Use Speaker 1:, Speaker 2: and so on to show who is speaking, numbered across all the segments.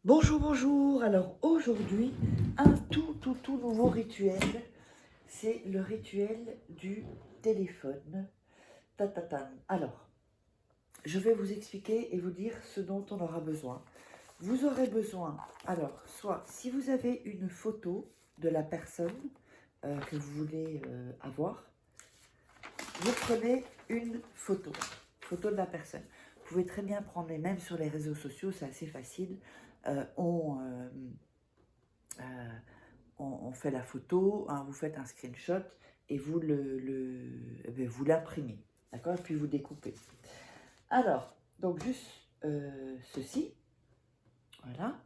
Speaker 1: Bonjour, bonjour. Alors aujourd'hui, un tout nouveau rituel. C'est le rituel du téléphone. Tatatan. Alors, je vais vous expliquer et vous dire ce dont on aura besoin. Vous aurez besoin, alors, soit si vous avez une photo de la personne que vous voulez avoir, vous prenez une photo de la personne. Vous pouvez très bien prendre les mêmes sur les réseaux sociaux, c'est assez facile. Euh, on, euh, euh, on fait la photo, hein, vous faites un screenshot et vous vous l'imprimez, d'accord? Et puis vous découpez. Alors, donc juste ceci, voilà.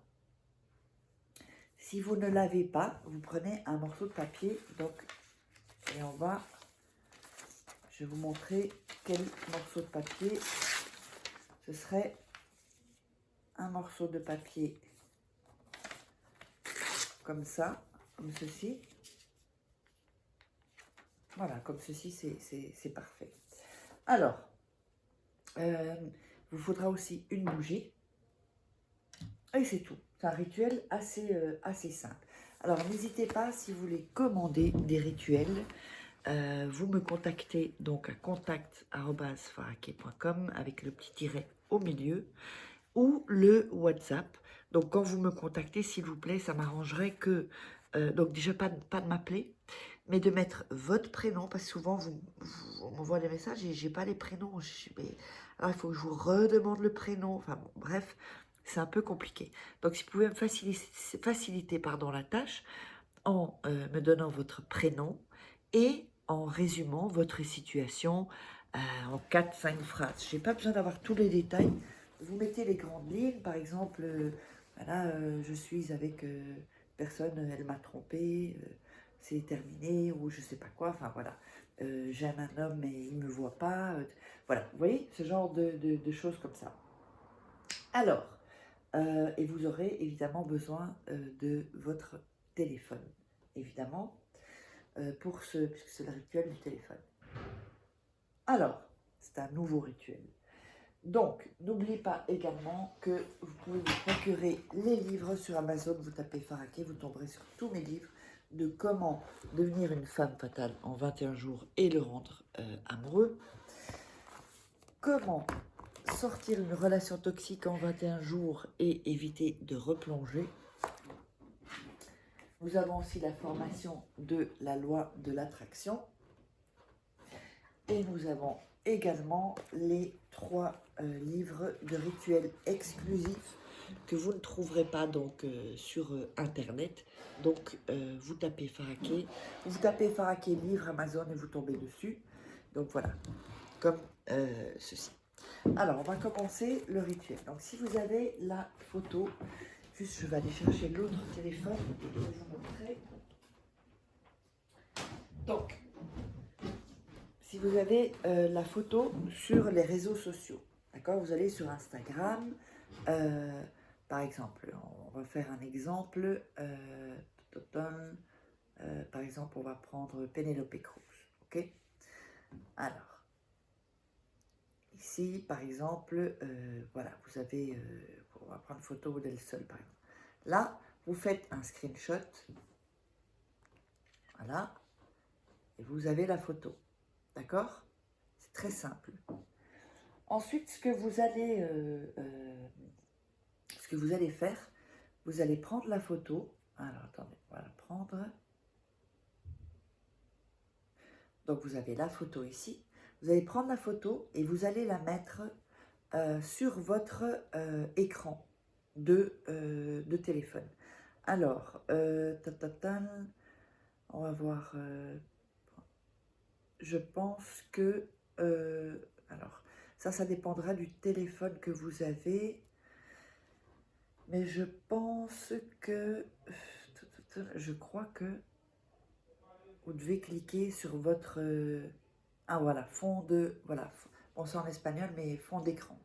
Speaker 1: Si vous ne l'avez pas, vous prenez un morceau de papier, donc, et je vais vous montrer quel morceau de papier. Ce serait un morceau de papier comme ça, comme ceci. Voilà, comme ceci, c'est parfait. Alors, vous faudra aussi une bougie. Et c'est tout. C'est un rituel assez simple. Alors, n'hésitez pas, si vous voulez commander des rituels, vous me contactez donc à contact@faraké.com avec le petit tiret au milieu ou le WhatsApp. Donc, quand vous me contactez, s'il vous plaît, ça m'arrangerait que, donc déjà pas de m'appeler, mais de mettre votre prénom, parce que souvent, on m'envoie des messages et j'ai pas les prénoms. Alors, il faut que je vous redemande le prénom. Enfin, bon, bref, c'est un peu compliqué. Donc, si vous pouvez me faciliter la tâche en me donnant votre prénom et en résumant votre situation en 4-5 phrases. Je n'ai pas besoin d'avoir tous les détails. Vous mettez les grandes lignes, par exemple, voilà, je suis avec personne, elle m'a trompé, c'est terminé, ou je sais pas quoi, enfin voilà. J'aime un homme mais il ne me voit pas. Voilà, vous voyez, ce genre de choses comme ça. Alors, et vous aurez évidemment besoin de votre téléphone, évidemment, puisque c'est le rituel du téléphone. Alors, c'est un nouveau rituel. Donc, n'oubliez pas également que vous pouvez vous procurer les livres sur Amazon. Vous tapez Faraké, vous tomberez sur tous mes livres de comment devenir une femme fatale en 21 jours et le rendre amoureux. Comment sortir une relation toxique en 21 jours et éviter de replonger. Nous avons aussi la formation de la loi de l'attraction. Et nous avons également les 3 livres de rituels exclusifs que vous ne trouverez pas donc sur Internet. Donc vous tapez Faraké livre Amazon et vous tombez dessus. Donc voilà, comme ceci. Alors on va commencer le rituel. Donc si vous avez la photo, juste je vais aller chercher l'autre téléphone et je vais vous montrer. Donc, si vous avez la photo sur les réseaux sociaux, d'accord, vous allez sur Instagram, par exemple, on va faire un exemple, par exemple, on va prendre Penelope Cruz, ok. Alors, ici, par exemple, voilà, vous avez, on va prendre photo d'elle seule, par exemple. Là, vous faites un screenshot, voilà, et vous avez la photo, d'accord. C'est très simple. Ensuite, ce que vous allez faire, vous allez prendre la photo. Alors, attendez, on va la prendre. Donc, vous avez la photo ici. Vous allez prendre la photo et vous allez la mettre sur votre écran de téléphone. Alors, on va voir. Je pense que... alors, ça dépendra du téléphone que vous avez. Mais je pense que... Je crois que vous devez cliquer sur votre... ah voilà, fond de... Voilà, bon c'est en espagnol, mais fond d'écran.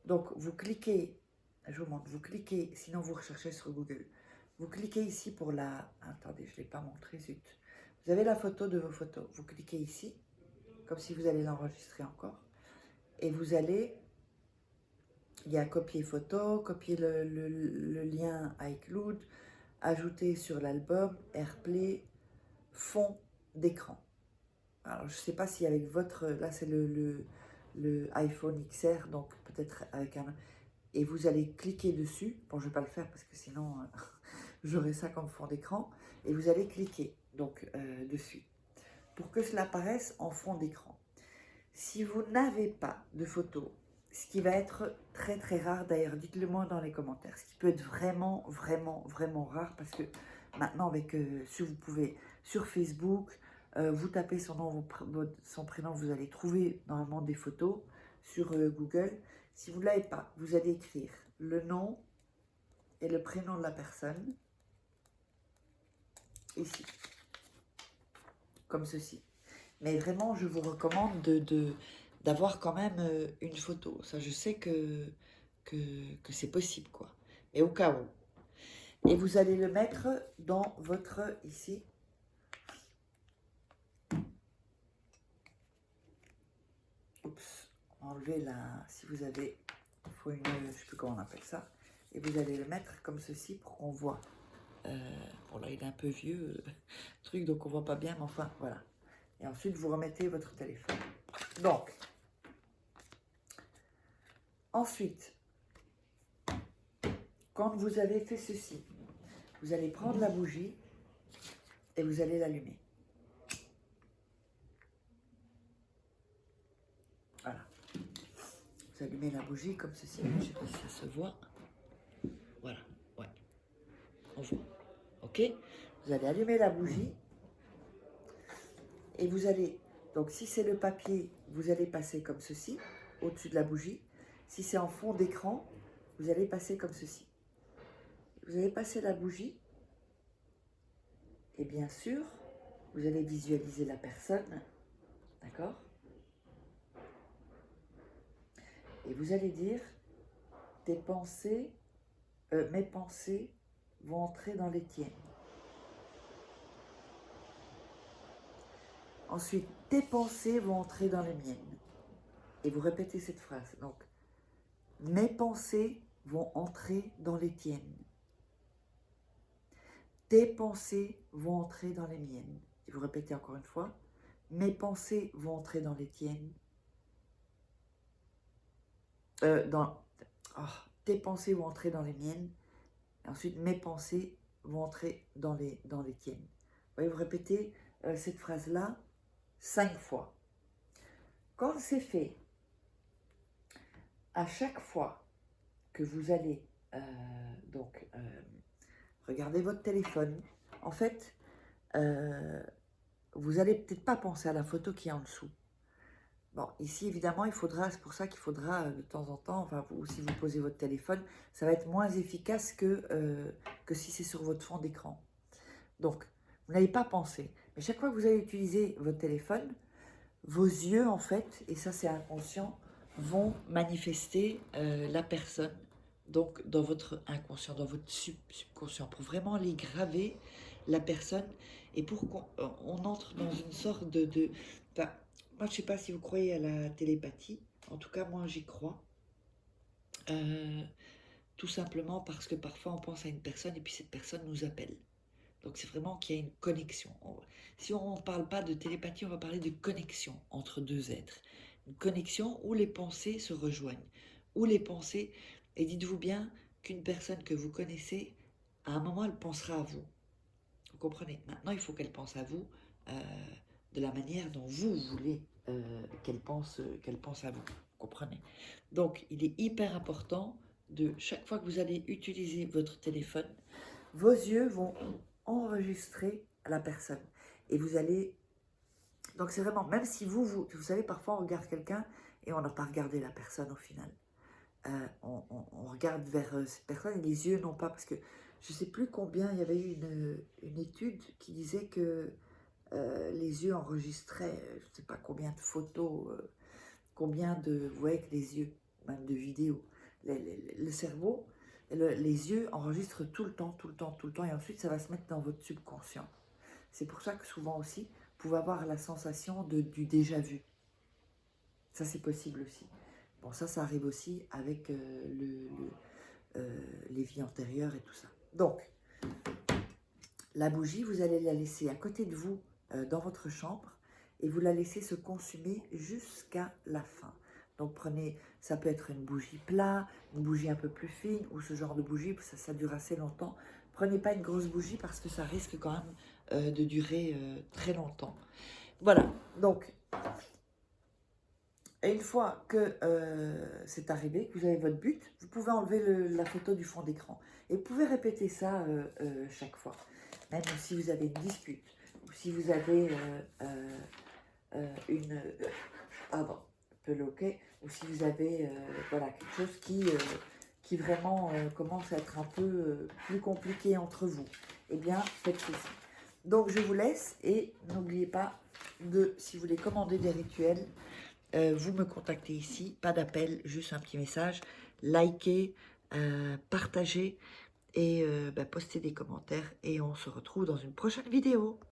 Speaker 1: Donc vous cliquez, je vous montre, vous cliquez, sinon vous recherchez sur Google. Vous cliquez ici pour la... Attendez, je ne l'ai pas montré, zut. Vous avez la photo de vos photos. Vous cliquez ici, comme si vous allez l'enregistrer encore. Et vous allez... Il y a copier photo, copier le lien lien iCloud, ajouter sur l'album, AirPlay, fond d'écran. Alors, je ne sais pas si avec votre... Là, c'est le iPhone XR, donc peut-être avec un... Et vous allez cliquer dessus. Bon, je ne vais pas le faire parce que sinon, j'aurai ça comme fond d'écran. Et vous allez cliquer donc dessus pour que cela apparaisse en fond d'écran. Si vous n'avez pas de photo, ce qui va être très très rare d'ailleurs, dites-le moi dans les commentaires, ce qui peut être vraiment vraiment vraiment rare parce que maintenant avec, si vous pouvez sur Facebook, vous tapez son nom, son prénom, vous allez trouver normalement des photos sur Google. Si vous ne l'avez pas, vous allez écrire le nom et le prénom de la personne ici, comme ceci. Mais vraiment, je vous recommande d'avoir quand même une photo. Ça, je sais que c'est possible, quoi. Mais au cas où. Et vous allez le mettre dans votre, ici. Oups, enlever la, si vous avez, il faut une, je ne sais plus comment on appelle ça. Et vous allez le mettre comme ceci pour qu'on voit. Bon, là, il est un peu vieux, truc, donc on voit pas bien, mais enfin, voilà. Et ensuite, vous remettez votre téléphone. Donc, ensuite, quand vous avez fait ceci, vous allez prendre la bougie et vous allez l'allumer. Voilà. Vous allumez la bougie comme ceci. Je ne sais pas si ça se voit. Voilà. Ouais. On voit. OK? Vous allez allumer la bougie et vous allez... Donc, si c'est le papier, vous allez passer comme ceci, au-dessus de la bougie. Si c'est en fond d'écran, vous allez passer comme ceci. Vous allez passer la bougie et bien sûr, vous allez visualiser la personne. D'accord? Et vous allez dire, tes pensées, mes pensées vont entrer dans les tiennes. Ensuite, tes pensées vont entrer dans les miennes. Et vous répétez cette phrase. Donc, mes pensées vont entrer dans les tiennes. Tes pensées vont entrer dans les miennes. Et vous répétez encore une fois. Mes pensées vont entrer dans les tiennes. Tes pensées vont entrer dans les miennes. Et ensuite, mes pensées vont entrer dans les tiennes. Vous voyez, vous répétez cette phrase-là 5 fois. Quand c'est fait, à chaque fois que vous allez regarder votre téléphone, en fait, vous n'allez peut-être pas penser à la photo qui est en dessous. Bon, ici, évidemment, il faudra, c'est pour ça qu'il faudra de temps en temps, enfin, si vous posez votre téléphone, ça va être moins efficace que si c'est sur votre fond d'écran. Donc, vous n'allez pas penser. Mais chaque fois que vous allez utiliser votre téléphone, vos yeux, en fait, et ça c'est inconscient, vont manifester la personne, donc dans votre inconscient, dans votre subconscient, pour vraiment les graver, la personne, et pour qu'on entre dans une sorte enfin, moi je ne sais pas si vous croyez à la télépathie, en tout cas moi j'y crois, tout simplement parce que parfois on pense à une personne et puis cette personne nous appelle. Donc c'est vraiment qu'il y a une connexion. Si on ne parle pas de télépathie, on va parler de connexion entre deux êtres. Une connexion où les pensées se rejoignent. Où les pensées... Et dites-vous bien qu'une personne que vous connaissez, à un moment, elle pensera à vous. Vous comprenez? Maintenant, il faut qu'elle pense à vous de la manière dont vous voulez qu'elle pense à vous. Vous comprenez? Donc, il est hyper important de, chaque fois que vous allez utiliser votre téléphone, vos yeux vont enregistrer la personne. Et vous allez... Donc c'est vraiment, même si vous savez, parfois on regarde quelqu'un et on n'a pas regardé la personne au final. On regarde vers cette personne et les yeux non pas, parce que je ne sais plus combien, il y avait eu une étude qui disait que les yeux enregistraient, je ne sais pas combien de photos, combien de, vous voyez, que les yeux, même de vidéos. Le cerveau, les yeux enregistrent tout le temps, et ensuite ça va se mettre dans votre subconscient. C'est pour ça que souvent aussi, vous pouvez avoir la sensation du déjà vu. Ça, c'est possible aussi. Bon, ça arrive aussi avec les vies antérieures et tout ça. Donc, la bougie, vous allez la laisser à côté de vous dans votre chambre et vous la laissez se consumer jusqu'à la fin. Donc prenez, ça peut être une bougie plat, une bougie un peu plus fine ou ce genre de bougie, ça dure assez longtemps. Prenez pas une grosse bougie parce que ça risque quand même de durer très longtemps. Voilà, donc et une fois que c'est arrivé, que vous avez votre but, vous pouvez enlever la photo du fond d'écran. Et vous pouvez répéter ça chaque fois. Même si vous avez une dispute, ou si vous avez une... pardon, un peu loquet, ou si vous avez voilà, quelque chose qui vraiment commence à être un peu plus compliqué entre vous. Eh bien, faites ceci. Donc, je vous laisse et n'oubliez pas de, si vous voulez commander des rituels, vous me contactez ici, pas d'appel, juste un petit message, likez, partagez et postez des commentaires et on se retrouve dans une prochaine vidéo.